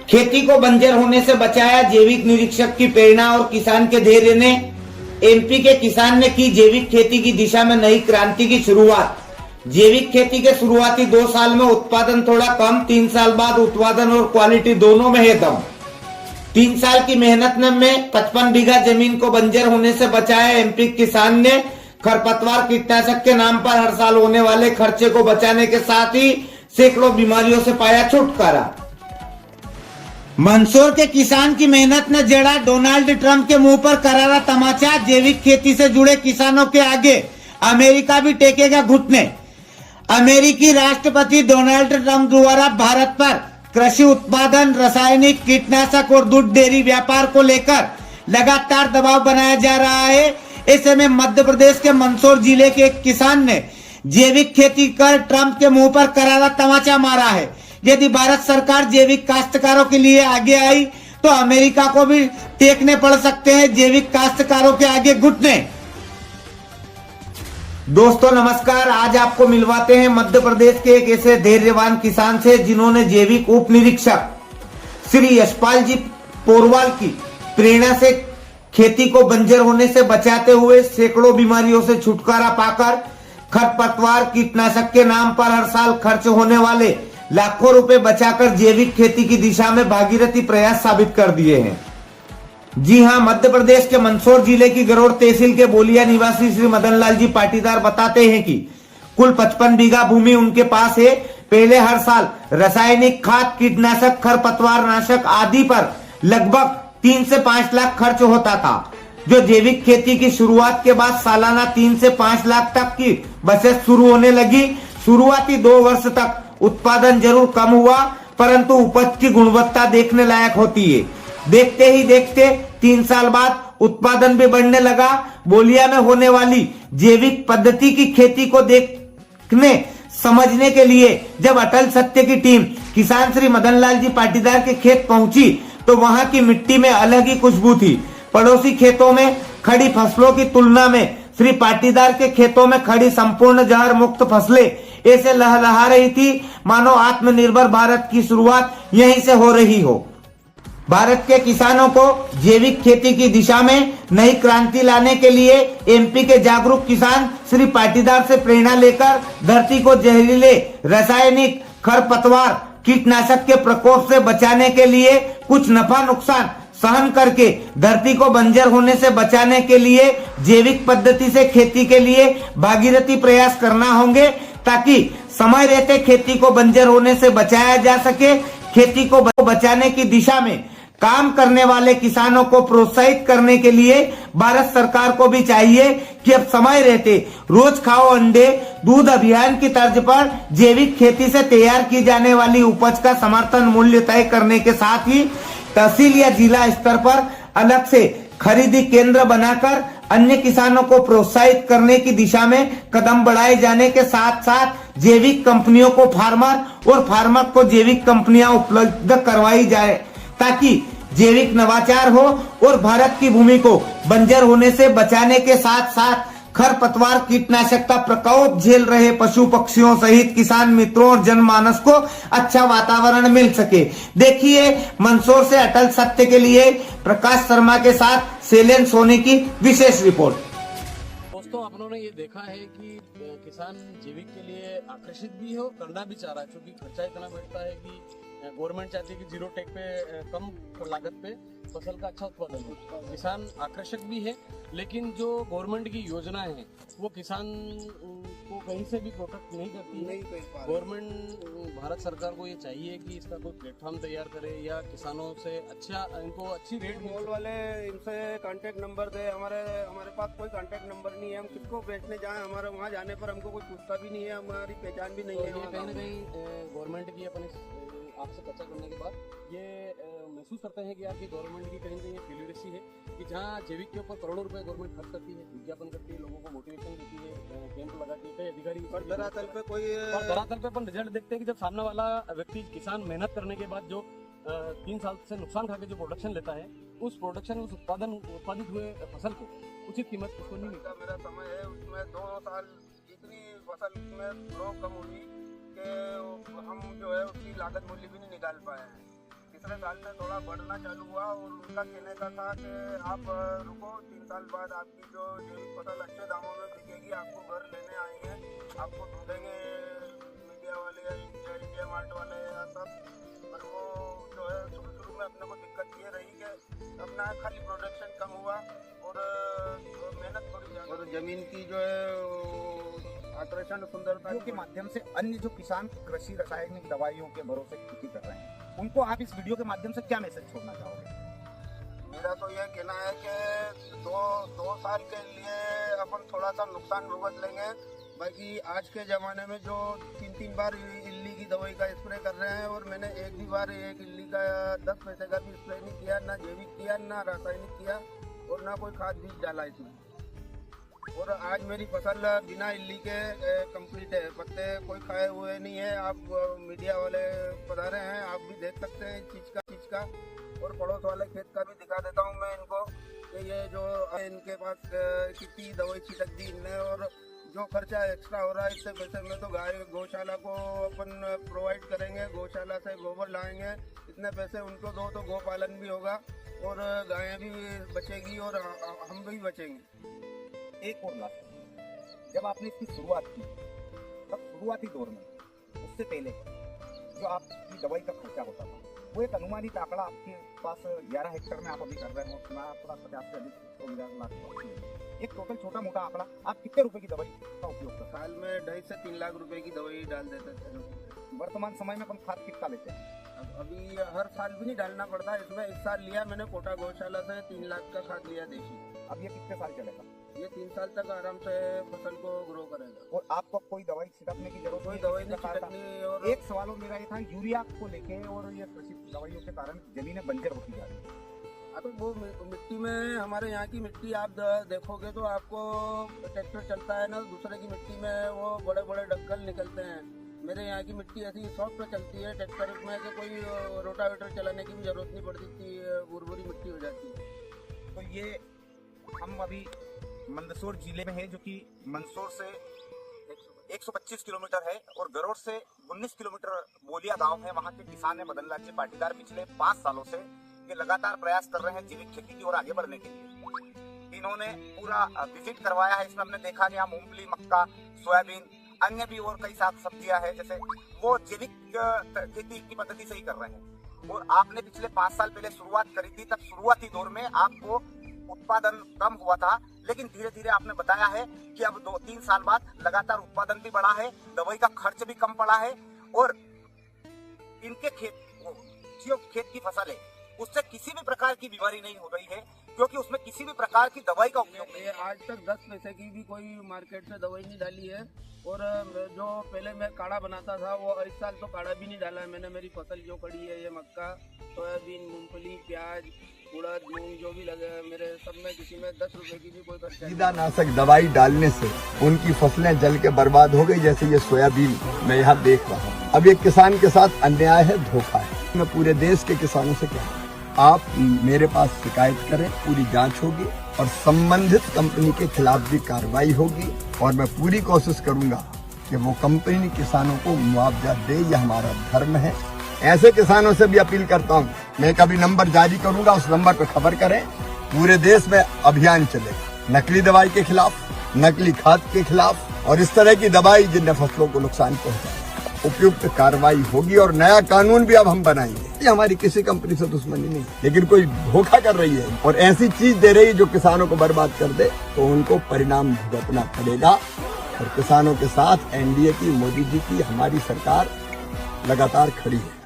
खेती को बंजर होने से बचाया, जैविक निरीक्षक की प्रेरणा और किसान के धैर्य ने एमपी के किसान ने की जैविक खेती की दिशा में नई क्रांति की शुरुआत। जैविक खेती के शुरुआती 2 साल में उत्पादन थोड़ा कम, 3 साल बाद उत्पादन और क्वालिटी दोनों में है दम। 3 साल की मेहनत में 55 बीघा जमीन को बंजर होने से बचाया। एमपी किसान ने खरपतवार कीटनाशक के नाम पर हर साल होने वाले खर्चे को बचाने के साथ ही सैकड़ों बीमारियों से पाया छुटकारा। मंदसौर के किसान की मेहनत ने जड़ा डोनाल्ड ट्रंप के मुंह पर करारा तमाचा। जैविक खेती से जुड़े किसानों के आगे अमेरिका भी टेकेगा घुटने। अमेरिकी राष्ट्रपति डोनाल्ड ट्रंप द्वारा भारत पर कृषि उत्पादन, रासायनिक कीटनाशक और दूध डेयरी व्यापार को लेकर लगातार दबाव बनाया जा रहा है। ऐसे में मध्य प्रदेश के मंदसौर जिले के एक किसान ने जैविक खेती कर ट्रंप के मुंह पर करारा तमाचा मारा है। यदि भारत सरकार जैविक काश्तकारों के लिए आगे आई तो अमेरिका को भी टेकने पड़ सकते हैं जैविक काश्तकारों के आगे घुटने। दोस्तों नमस्कार, आज आपको मिलवाते हैं मध्य प्रदेश के एक ऐसे धैर्यवान किसान से जिन्होंने जैविक उप निरीक्षक श्री यशपाल जी पोरवाल की प्रेरणा से खेती को बंजर होने से बचाते हुए सैकड़ों बीमारियों से छुटकारा पाकर खरपतवार कीटनाशक के नाम पर हर साल खर्च होने वाले लाखों रुपए बचाकर जैविक खेती की दिशा में भागीरथी प्रयास साबित कर दिए हैं। जी हां, मध्य प्रदेश के मंदसौर जिले की गरोड़ तहसील के बोलिया निवासी श्री मदन लाल जी पाटीदार बताते हैं कि कुल 55 बीघा भूमि उनके पास है। पहले हर साल रासायनिक खाद, कीटनाशक, खरपतवार नाशक आदि पर लगभग 3 से 5 लाख खर्च होता था, जो जैविक खेती की शुरुआत के बाद सालाना 3 से 5 लाख तक की बचत शुरू होने लगी। शुरुआती 2 वर्ष तक उत्पादन जरूर कम हुआ, परंतु उपज की गुणवत्ता देखने लायक होती है। देखते ही देखते 3 साल बाद उत्पादन भी बढ़ने लगा। बोलिया में होने वाली जैविक पद्धति की खेती को देखने समझने के लिए जब अटल सत्य की टीम किसान श्री मदन लाल जी पाटीदार के खेत पहुंची तो वहां की मिट्टी में अलग ही खुशबू थी। पड़ोसी खेतों में खड़ी फसलों की तुलना में श्री पाटीदार के खेतों में खड़ी संपूर्ण जहर मुक्त फसलें ऐसे लहलहा रही थी मानो आत्मनिर्भर भारत की शुरुआत यहीं से हो रही हो। भारत के किसानों को जैविक खेती की दिशा में नई क्रांति लाने के लिए एमपी के जागरूक किसान श्री पाटीदार से प्रेरणा लेकर धरती को जहरीले रासायनिक खरपतवार कीटनाशक के प्रकोप से बचाने के लिए कुछ नफा नुकसान सहन करके धरती को बंजर होने से बचाने के लिए जैविक पद्धति से खेती के लिए भागीरथी प्रयास करना होंगे, ताकि समय रहते खेती को बंजर होने से बचाया जा सके। खेती को बचाने की दिशा में काम करने वाले किसानों को प्रोत्साहित करने के लिए भारत सरकार को भी चाहिए कि अब समय रहते रोज खाओ अंडे दूध अभियान की तर्ज पर जैविक खेती से तैयार की जाने वाली उपज का समर्थन मूल्य तय करने के साथ ही तहसील या जिला स्तर पर अलग से खरीदी केंद्र बनाकर अन्य किसानों को प्रोत्साहित करने की दिशा में कदम बढ़ाए जाने के साथ साथ जैविक कंपनियों को फार्मर और फार्मर को जैविक कंपनियां उपलब्ध करवाई जाए, ताकि जैविक नवाचार हो और भारत की भूमि को बंजर होने से बचाने के साथ साथ खरपतवार कीटनाशक का प्रकोप झेल रहे पशु पक्षियों सहित किसान मित्रों और जनमानस को अच्छा वातावरण मिल सके। देखिए मंदसौर से अटल सत्य के लिए प्रकाश शर्मा के साथ शैलेन सोनी की विशेष रिपोर्ट। दोस्तों अपन ने ये देखा है कि किसान जैविक के लिए आकर्षित भी हो, करना भी चाह रहा है, क्योंकि खर्चा इतना बढ़ता है कि गवर्नमेंट चाहती है कि 0 टेक पे कम लागत पे फसल का अच्छा उत्पादन हो। किसान आकर्षक भी है, लेकिन जो गवर्नमेंट की योजनाएं हैं वो किसान को कहीं से भी प्रोटेक्ट नहीं करती है। गवर्नमेंट भारत सरकार को ये चाहिए कि इसका कोई प्लेटफॉर्म तैयार करे या किसानों से इनको अच्छी रेट मॉल वाले इनसे कांटेक्ट नंबर दे। हमारे पास कोई कांटेक्ट नंबर नहीं है, हम किसको बेचने जाएं, हमारे वहाँ जाने पर हमको कोई पूछता भी नहीं है, हमारी पहचान भी नहीं है। कहीं ना कहीं गवर्नमेंट की अपन आपसे चर्चा करने के बाद ये महसूस करते हैं कि यार की गवर्नमेंट की कहीं ना कहीं फेल्यूरेसी है कि जहाँ जैविक के ऊपर करोड़ों रुपए गवर्नमेंट खर्च करती है, विज्ञापन करती है, लोगों को मोटिवेशन देती है, कैंप लगाती है, कई अधिकारी धरातल पे अपन रिजल्ट देखते हैं कि जब सामने वाला व्यक्ति किसान मेहनत करने के बाद जो 3 साल से नुकसान खा के जो प्रोडक्शन लेता है, उस प्रोडक्शन उस उत्पादित हुए फसल को उचित कीमत उसको नहीं मिलता। मेरा समय है उसमें 2 साल इतनी फसल में कम हुई कि हम जो है उसकी लागत मूल्य भी नहीं निकाल पाए हैं। तीसरे साल से थोड़ा बढ़ना चालू हुआ और उनका कहने का था कि आप रुको 3 साल बाद आपकी जो जैविक फसल अच्छे दामों में बिकेगी, आपको घर लेने आएंगे, आपको ढूंढेंगे मीडिया वाले या इंडिया मार्ट वाले या सब। पर वो जो है शुरू में अपने को दिक्कत ये रही कि अपना खाली प्रोडक्शन कम हुआ और मेहनत थोड़ी ज़्यादा और ज़मीन की जो है आकर्षण सुंदरता के माध्यम से अन्य जो किसान कृषि रासायनिक दवाइयों के भरोसे खेती कर रहे हैं, उनको आप इस वीडियो के माध्यम से क्या मैसेज छोड़ना चाहोगे? मेरा तो यह कहना है कि दो साल के लिए अपन थोड़ा सा नुकसान भुगत लेंगे। बाकी आज के ज़माने में जो 3 बार इल्ली की दवाई का स्प्रे कर रहे हैं और मैंने एक भी बार एक इल्ली का 10 पैसे का भी स्प्रे नहीं किया, ना जैविक किया ना रासायनिक किया और ना कोई खाद बीज डाला इसमें। और आज मेरी फसल बिना इल्ली के कंप्लीट है, पत्ते कोई खाए हुए नहीं है। आप मीडिया वाले पधारे हैं, आप भी देख सकते हैं इस चीज़ का और पड़ोस वाले खेत का भी दिखा देता हूँ मैं इनको कि ये जो इनके पास कितनी दवाई छिटक दी इनने और जो खर्चा एक्स्ट्रा हो रहा है इससे पैसे में तो गाय गौशाला को अपन प्रोवाइड करेंगे, गौशाला से गोबर लाएंगे, इतने पैसे उनको दो तो गोपालन भी होगा और गायें भी बचेगी और हम भी बचेंगे। एक और लास्ट, जब आपने इसकी शुरुआत की तब शुरुआती दौर में उससे पहले जो आपकी दवाई का खर्चा होता था वो एक अनुमानित आंकड़ा आपके पास 11 हेक्टेयर में आप अभी कर रहे हो, 50 से अधिक लाख, एक टोटल छोटा मोटा आंकड़ा, आप कितने रुपए की दवाई का उपयोग करते साल में 2.5 से 3 लाख रुपए की दवाई डाल देते थे। वर्तमान समय में अपन खाद कितना लेते हैं? अभी हर साल भी नहीं डालना पड़ता, इसमें इस साल लिया मैंने कोटा गौशाला से 3 लाख का खाद लिया देशी। अब ये कितने साल चलेगा? ये 3 साल तक आराम से फसल को ग्रो करेगा और आपको कोई दवाई छिड़कने की जरूरत कोई दवाई नहीं छिड़कनी। और एक सवाल और मेरा ये था यूरिया को लेके और ये कृषि दवाइयों के कारण जमीनें बंजर होती जा रही है। तो वो मिट्टी में हमारे यहाँ की मिट्टी आप देखोगे तो आपको ट्रैक्टर चलता है ना, दूसरे की मिट्टी में वो बड़े बड़े डक्कल निकलते हैं। मेरे यहाँ की मिट्टी ऐसी सॉफ्ट चलती है ट्रैक्टर में कि कोई रोटावेटर चलाने की भी जरूरत नहीं पड़ती, बुरबुरी मिट्टी हो जाती है। तो ये हम अभी मंदसौर जिले में है, जो कि मंदसौर से 125 किलोमीटर है और गरोड़ से 19 किलोमीटर बोलिया गांव है। वहां के किसान है मदन लाल जी पाटीदार, पिछले 5 सालों से ये लगातार प्रयास कर रहे हैं जैविक खेती की ओर आगे बढ़ने के लिए। इन्होंने पूरा विजिट करवाया है, इसमें हमने देखा यहाँ मूंगफली, मक्का, सोयाबीन, अन्य भी और कई साग सब्जियां हैं, जैसे वो जैविक खेती की पद्धति से ही कर रहे हैं। और आपने पिछले 5 साल पहले शुरुआत करी थी, तब शुरुआती दौर में आपको उत्पादन कम हुआ था, लेकिन धीरे धीरे आपने बताया है कि अब 2-3 साल बाद लगातार उत्पादन भी बढ़ा है, दवाई का खर्च भी कम पड़ा है और इनके खेत की फसल है उससे किसी भी प्रकार की बीमारी नहीं हो रही है, क्योंकि उसमें किसी भी प्रकार की दवाई का उपयोग नहीं है। आज तक 10 पैसे की भी कोई मार्केट से दवाई नहीं डाली है। और जो पहले मैं काढ़ा बनाता था वो इस साल तो काढ़ा भी नहीं डाला है मैंने। मेरी फसल जो खड़ी है ये मक्का, सोयाबीन, मूंगफली, प्याज, उड़द, मूंग जो भी लगे मेरे सब में किसी में 10 रुपए की भी कोई खर्चा नहीं। कीटनाशक दवाई डालने से उनकी फसलें जल के बर्बाद हो गई, जैसे ये सोयाबीन मैं यहाँ देख रहा हूँ। अब ये किसान के साथ अन्याय है, धोखा है। मैं पूरे देश के किसानों से कहता हूँ, आप मेरे पास शिकायत करें, पूरी जांच होगी और संबंधित कंपनी के खिलाफ भी कार्रवाई होगी और मैं पूरी कोशिश करूंगा कि वो कंपनी किसानों को मुआवजा दे, यह हमारा धर्म है। ऐसे किसानों से भी अपील करता हूं, मैं कभी नंबर जारी करूंगा, उस नंबर पर खबर करें। पूरे देश में अभियान चलेगा नकली दवाई के खिलाफ, नकली खाद के खिलाफ और इस तरह की दवाई जिनने फसलों को नुकसान पहुंचाया, उपयुक्त कार्रवाई होगी और नया कानून भी अब हम बनाएंगे। ये हमारी किसी कंपनी से दुश्मनी नहीं, लेकिन कोई धोखा कर रही है और ऐसी चीज दे रही है जो किसानों को बर्बाद कर दे, तो उनको परिणाम भुगतना पड़ेगा। और किसानों के साथ एनडीए की, मोदी जी की, हमारी सरकार लगातार खड़ी है।